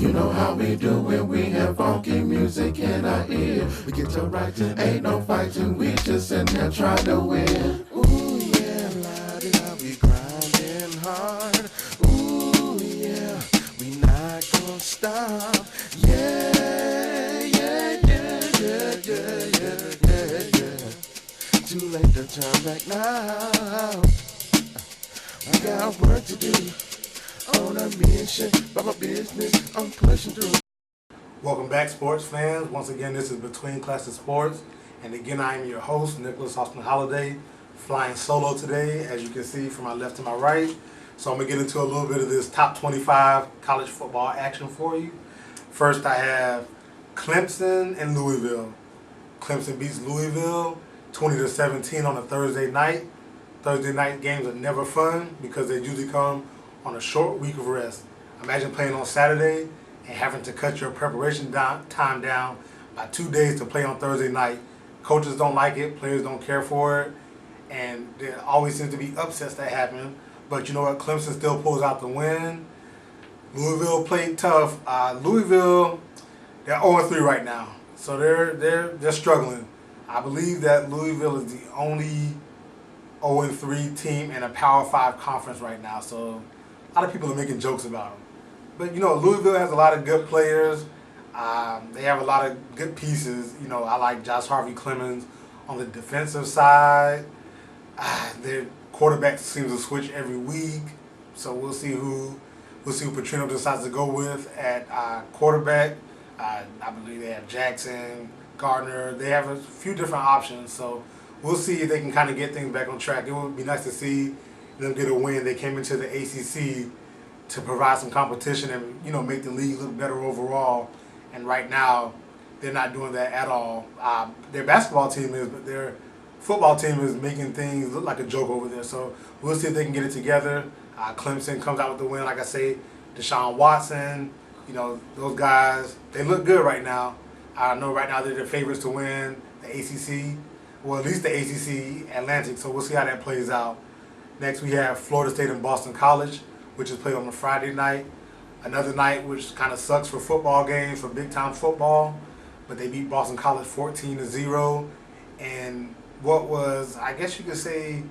You know how we do when we have funky music in our ear. We get to writing, ain't no fighting, we just sitting there trying to win. Ooh yeah, la-di-da, we grinding hard. Ooh yeah, we not gonna stop. Yeah, yeah, yeah, yeah, yeah, yeah, yeah, yeah. Too late to turn back now. I got work to do. On a mission, by my business, I'm pushing through. Welcome back, sports fans. Once again, this is Between Classes Sports. And again, I am your host, Nicholas Austin Holiday, flying solo today, as you can see from my left to my right. So I'm going to get into a little bit of this top 25 college football action for you. First, I have Clemson and Louisville. Clemson beats Louisville 20-17 on a Thursday night. Thursday night games are never fun because they usually come on a short week of rest. Imagine playing on Saturday and having to cut your preparation time down by 2 days to play on Thursday night. Coaches don't like it, players don't care for it, and there always seems to be upsets that happen. But you know what? Clemson still pulls out the win. Louisville played tough. Louisville, they're 0-3 right now, so they're struggling. I believe that Louisville is the only 0-3 team in a Power 5 conference right now. So a lot of people are making jokes about them. But, you know, Louisville has a lot of good players. They have a lot of good pieces. You know, I like Josh Harvey-Clemens on the defensive side. Their quarterback seems to switch every week. So we'll see who Petrino decides to go with at quarterback. I believe they have Jackson, Gardner. They have a few different options. So we'll see if they can kind of get things back on track. It would be nice to see them get a win. They came into the ACC to provide some competition and, you know, make the league look better overall. And right now, they're not doing that at all. Their basketball team is, but their football team is making things look like a joke over there. So we'll see if they can get it together. Clemson comes out with the win, like I say. Deshaun Watson, you know, those guys, they look good right now. I know right now they're the favorites to win the ACC. Well, at least the ACC Atlantic, so we'll see how that plays out. Next, we have Florida State and Boston College, which is played on a Friday night. Another night which kind of sucks for football games, for big-time football, but they beat Boston College 14-0. And what was, I guess you could say,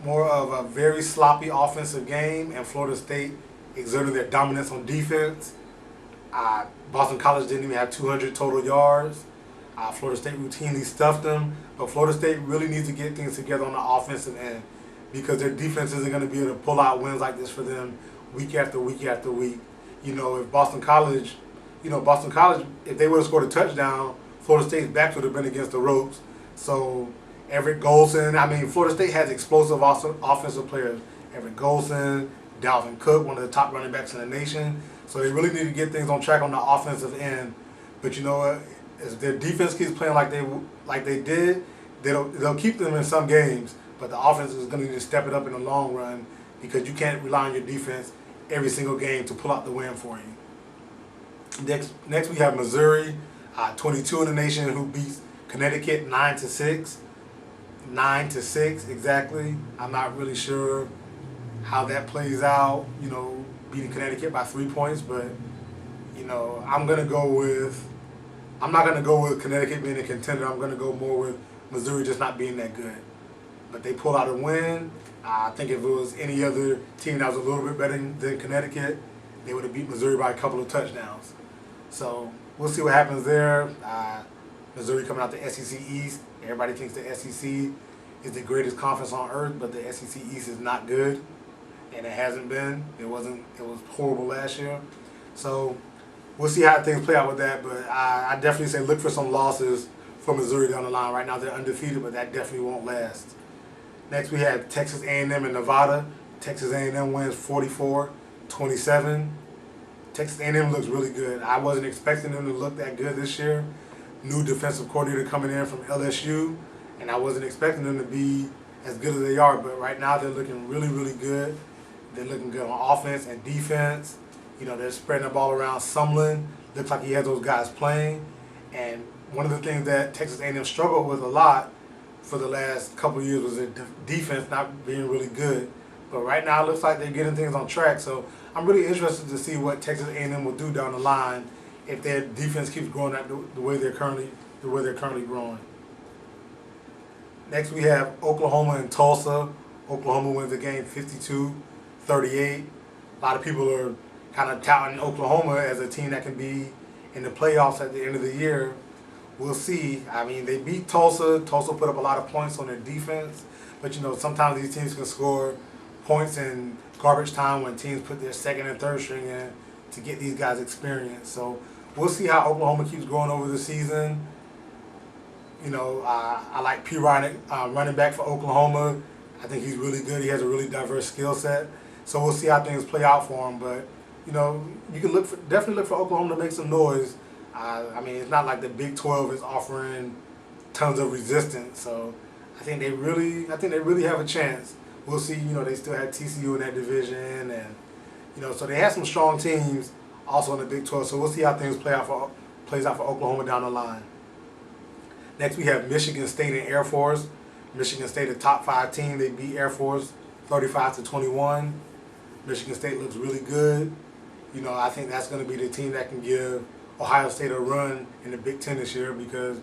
more of a very sloppy offensive game, and Florida State exerted their dominance on defense. Boston College didn't even have 200 total yards. Florida State routinely stuffed them, but Florida State really needs to get things together on the offensive end because their defense isn't going to be able to pull out wins like this for them week after week after week. You know, if Boston College, if they would have scored a touchdown, Florida State's backs would have been against the ropes. So Everett Golson, Florida State has explosive offensive players. Everett Golson, Dalvin Cook, one of the top running backs in the nation. So they really need to get things on track on the offensive end. But you know what? If their defense keeps playing like they did, they'll keep them in some games. But the offense is going to need to step it up in the long run because you can't rely on your defense every single game to pull out the win for you. Next we have Missouri, 22 in the nation, who beats Connecticut 9-6. 9-6 exactly. I'm not really sure how that plays out. You know, beating Connecticut by 3 points, but you know, I'm not going to go with Connecticut being a contender. I'm going to go more with Missouri just not being that good. But they pulled out a win. I think if it was any other team that was a little bit better than Connecticut, they would have beat Missouri by a couple of touchdowns. So we'll see what happens there. Missouri coming out the SEC East. Everybody thinks the SEC is the greatest conference on earth, but the SEC East is not good, and it hasn't been. It was horrible last year. So we'll see how things play out with that, but I definitely say look for some losses for Missouri down the line. Right now they're undefeated, but that definitely won't last. Next we have Texas A&M and Nevada. Texas A&M wins 44-27. Texas A&M looks really good. I wasn't expecting them to look that good this year. New defensive coordinator coming in from LSU, and I wasn't expecting them to be as good as they are, but right now they're looking really, really good. They're looking good on offense and defense. You know, they're spreading the ball around. Sumlin looks like he has those guys playing. And one of the things that Texas A&M struggled with a lot for the last couple of years was their defense not being really good. But right now, it looks like they're getting things on track. So I'm really interested to see what Texas A&M will do down the line if their defense keeps growing at the way they're currently growing. Next, we have Oklahoma and Tulsa. Oklahoma wins the game 52-38. A lot of people are kind of touting Oklahoma as a team that can be in the playoffs at the end of the year. We'll see. I mean, they beat Tulsa. Tulsa put up a lot of points on their defense. But, sometimes these teams can score points in garbage time when teams put their second and third string in to get these guys experience. So we'll see how Oklahoma keeps growing over the season. I like P. Ryan, running back for Oklahoma. I think he's really good. He has a really diverse skill set. So we'll see how things play out for him. But, you can definitely look for Oklahoma to make some noise. I mean, it's not like the Big 12 is offering tons of resistance. So I think they really have a chance. We'll see. They still have TCU in that division, and so they have some strong teams also in the Big 12. So we'll see how things plays out for Oklahoma down the line. Next, we have Michigan State and Air Force. Michigan State, a top 5 team, they beat Air Force 35-21. Michigan State looks really good. I think that's going to be the team that can give Ohio State a run in the Big Ten this year because,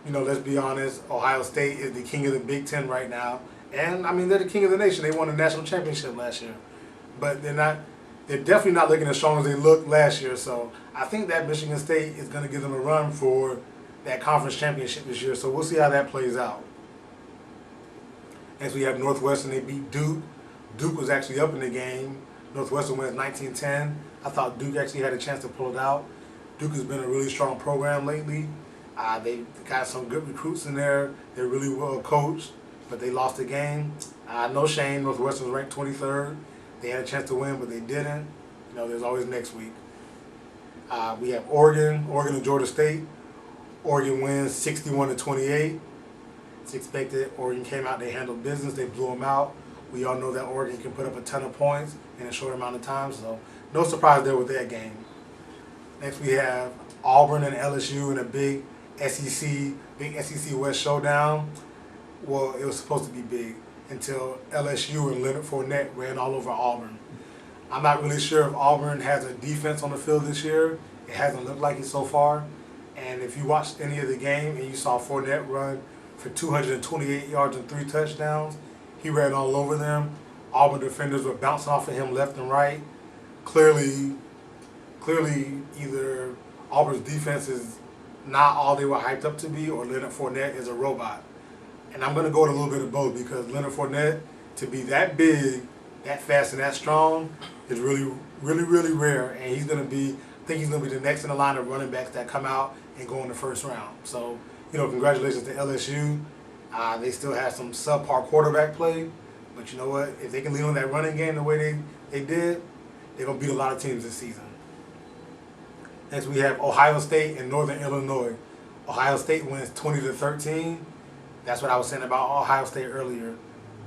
let's be honest, Ohio State is the king of the Big Ten right now. And, I mean, they're the king of the nation. They won the national championship last year. But they're definitely not looking as strong as they looked last year. So I think that Michigan State is going to give them a run for that conference championship this year. So we'll see how that plays out. Next, we have Northwestern. They beat Duke. Duke was actually up in the game. Northwestern wins 19-10. I thought Duke actually had a chance to pull it out. Duke has been a really strong program lately. They got some good recruits in there. They're really well coached, but they lost the game. No shame. Northwestern was ranked 23rd. They had a chance to win, but they didn't. There's always next week. We have Oregon and Georgia State. Oregon wins 61-28. It's expected. Oregon came out, they handled business, they blew them out. We all know that Oregon can put up a ton of points in a short amount of time, so no surprise there with that game. Next we have Auburn and LSU in a big SEC West showdown. Well, it was supposed to be big until LSU and Leonard Fournette ran all over Auburn. I'm not really sure if Auburn has a defense on the field this year. It hasn't looked like it so far. And if you watched any of the game and you saw Fournette run for 228 yards and 3 touchdowns, he ran all over them. Auburn defenders were bouncing off of him left and right. Clearly, either Auburn's defense is not all they were hyped up to be, or Leonard Fournette is a robot. And I'm going to go with a little bit of both because Leonard Fournette, to be that big, that fast, and that strong is really, really, really rare. And I think he's going to be the next in the line of running backs that come out and go in the first round. So, congratulations to LSU. They still have some subpar quarterback play, but you know what? If they can lean on that running game the way they did, they're going to beat a lot of teams this season. Next, we have Ohio State and Northern Illinois. Ohio State wins 20-13. That's what I was saying about Ohio State earlier.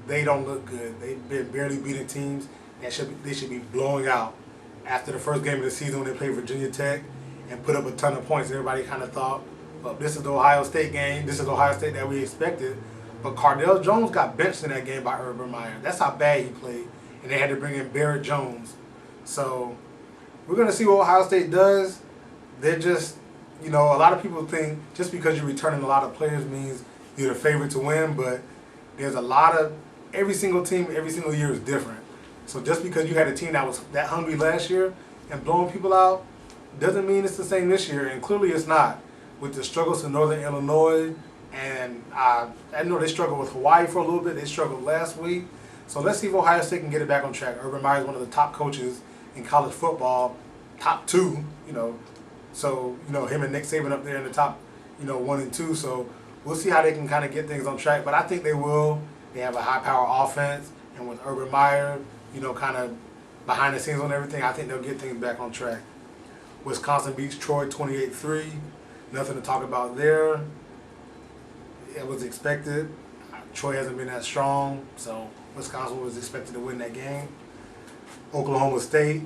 They don't look good. They've been barely beating teams that they should be blowing out. After the first game of the season when they played Virginia Tech and put up a ton of points, everybody kind of thought, well, this is the Ohio State game. This is the Ohio State that we expected. But Cardale Jones got benched in that game by Urban Meyer. That's how bad he played. And they had to bring in Barrett Jones. So we're going to see what Ohio State does. They're just, a lot of people think just because you're returning a lot of players means you're the favorite to win. But there's every single team, every single year is different. So just because you had a team that was that hungry last year and blowing people out doesn't mean it's the same this year. And clearly it's not. With the struggles in Northern Illinois, and I know they struggled with Hawaii for a little bit. They struggled last week. So let's see if Ohio State can get it back on track. Urban Meyer is one of the top coaches in college football, top 2, So, him and Nick Saban up there in the top, 1 and 2. So we'll see how they can kind of get things on track. But I think they will. They have a high-power offense. And with Urban Meyer, kind of behind the scenes on everything, I think they'll get things back on track. Wisconsin beats Troy 28-3. Nothing to talk about there. It was expected. Troy hasn't been that strong, so Wisconsin was expected to win that game. Oklahoma State,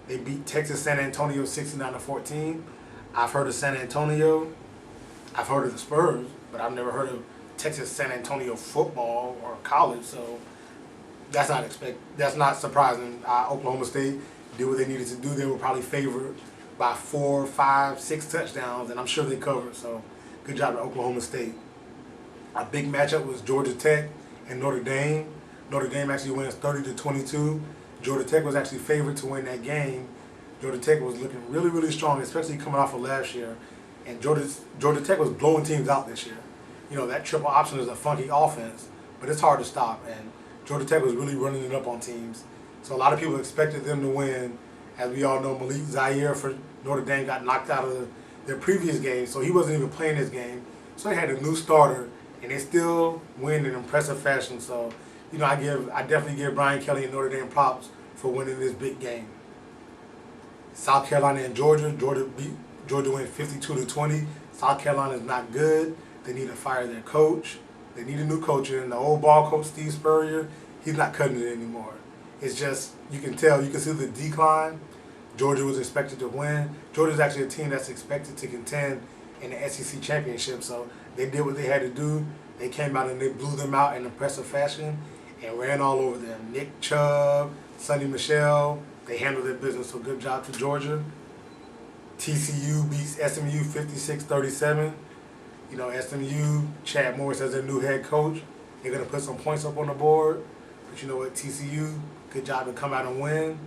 they beat Texas San Antonio 69-14. I've heard of San Antonio. I've heard of the Spurs, but I've never heard of Texas San Antonio football or college. So That's not surprising. Oklahoma State did what they needed to do. They were probably favored by 4, 5, 6 touchdowns, and I'm sure they covered. So good job to Oklahoma State. A big matchup was Georgia Tech and Notre Dame. Notre Dame actually wins 30-22. Georgia Tech was actually favored to win that game. Georgia Tech was looking really, really strong, especially coming off of last year. And Georgia Tech was blowing teams out this year. You know, that triple option is a funky offense, but it's hard to stop. And Georgia Tech was really running it up on teams. So a lot of people expected them to win. As we all know, Malik Zaire for Notre Dame got knocked out of their previous game, so he wasn't even playing this game. So they had a new starter, and they still win in impressive fashion. So, you know, I definitely give Brian Kelly and Notre Dame props for winning this big game. South Carolina and Georgia. Georgia went 52-20. South Carolina is not good. They need to fire their coach. They need a new coach, and the old ball coach Steve Spurrier, he's not cutting it anymore. It's just, you can tell, you can see the decline. Georgia was expected to win. Georgia's actually a team that's expected to contend in the SEC championship, so they did what they had to do. They came out and they blew them out in impressive fashion and ran all over them. Nick Chubb, Sonny Michel, they handled their business, so good job to Georgia. TCU beats SMU 56-37. You know, SMU, Chad Morris as their new head coach. They're going to put some points up on the board. But you know what, TCU, good job to come out and win.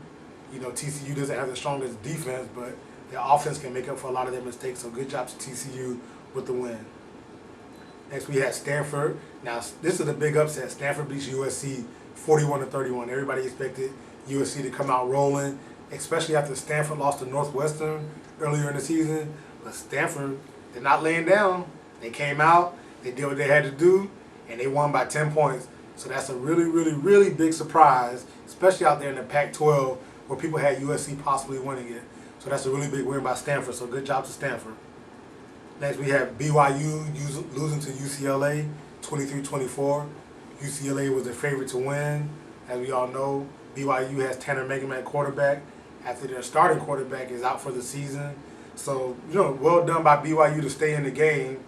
You know, TCU doesn't have the strongest defense, but their offense can make up for a lot of their mistakes. So good job to TCU with the win. Next we have Stanford. Now, this is a big upset. Stanford beats USC 41-31. Everybody expected USC to come out rolling, especially after Stanford lost to Northwestern earlier in the season. But Stanford, they're not laying down. They came out, they did what they had to do, and they won by 10 points. So that's a really, really, really big surprise, especially out there in the Pac-12 where people had USC possibly winning it. So that's a really big win by Stanford, so good job to Stanford. Next we have BYU losing to UCLA 23-24. UCLA was the favorite to win. As we all know, BYU has Tanner Mangum at quarterback after their starting quarterback is out for the season. So, you know, well done by BYU to stay in the game.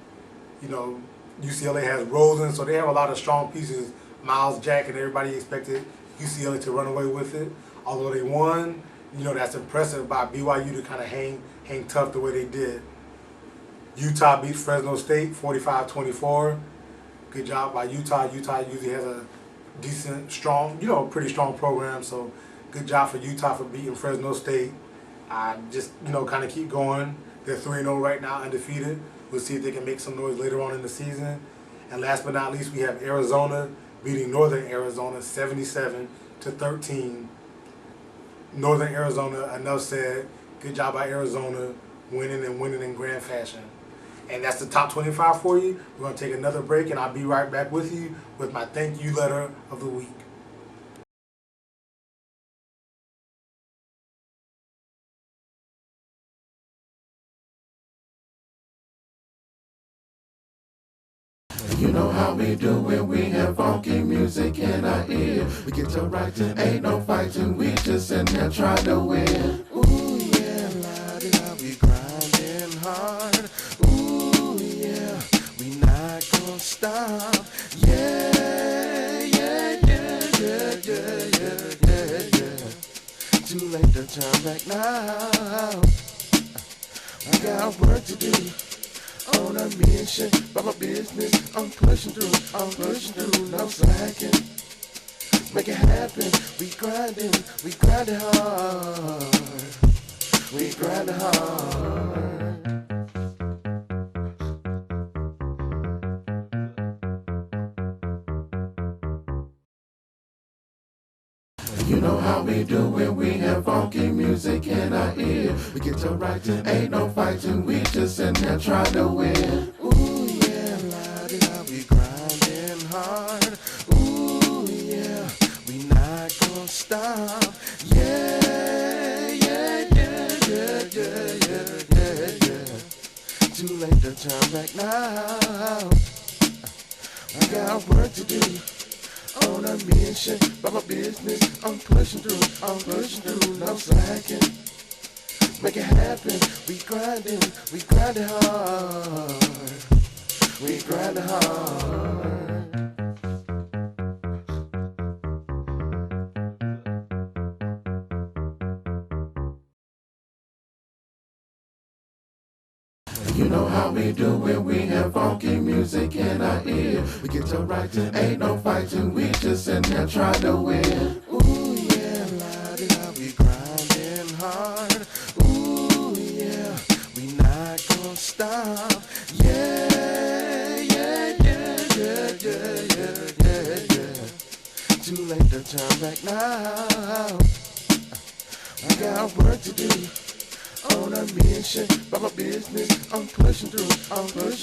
You know, UCLA has Rosen, so they have a lot of strong pieces. Miles Jack and everybody expected UCLA to run away with it. Although they won, you know, that's impressive by BYU to kind of hang tough the way they did. Utah beats Fresno State 45-24. Good job by Utah. Utah usually has a decent, strong, you know, pretty strong program. So good job for Utah for beating Fresno State. Just, you know, kind of keep going. They're 3-0 right now, undefeated. We'll see if they can make some noise later on in the season. And last but not least, we have Arizona beating Northern Arizona 77-13. Northern Arizona, enough said. Good job by Arizona, winning in grand fashion. And that's the top 25 for you. We're going to take another break, and I'll be right back with you with my thank you letter of the week. You know how we do when we have funky music in our ear. We get to writing, ain't no fighting, we just in there trying to win. Ooh yeah, la-di-da, we grinding hard. Ooh yeah, we not gonna stop. Yeah, yeah, yeah, yeah, yeah, yeah, yeah, yeah. Too late to turn back now. I got work to do. On a mission, by my business, I'm pushing through, no slacking. Make it happen, we grinding hard, we grinding hard. You know how we do when we have funky music in our ear. We get to writing, ain't no fighting, we just in there trying to win. Ooh yeah, la-di-da, we grinding hard. Ooh yeah, we not gonna stop. Yeah, yeah, yeah, yeah, yeah, yeah, yeah, yeah. Too late to turn back now. I got work to do. On a mission, by my business, I'm pushing through, no slacking. Make it happen, we grinding hard, we grinding hard. You know how we do when we have funky music in our ear. We get to writing, ain't no fighting, we just in there trying to win. Ooh yeah, la-di-da, we grinding hard. Ooh yeah, we not gonna stop. Yeah, yeah, yeah, yeah, yeah, yeah, yeah, yeah. Too late to turn back now. I got work to do. On a mission, by my business, I'm pushing through, I'm pushing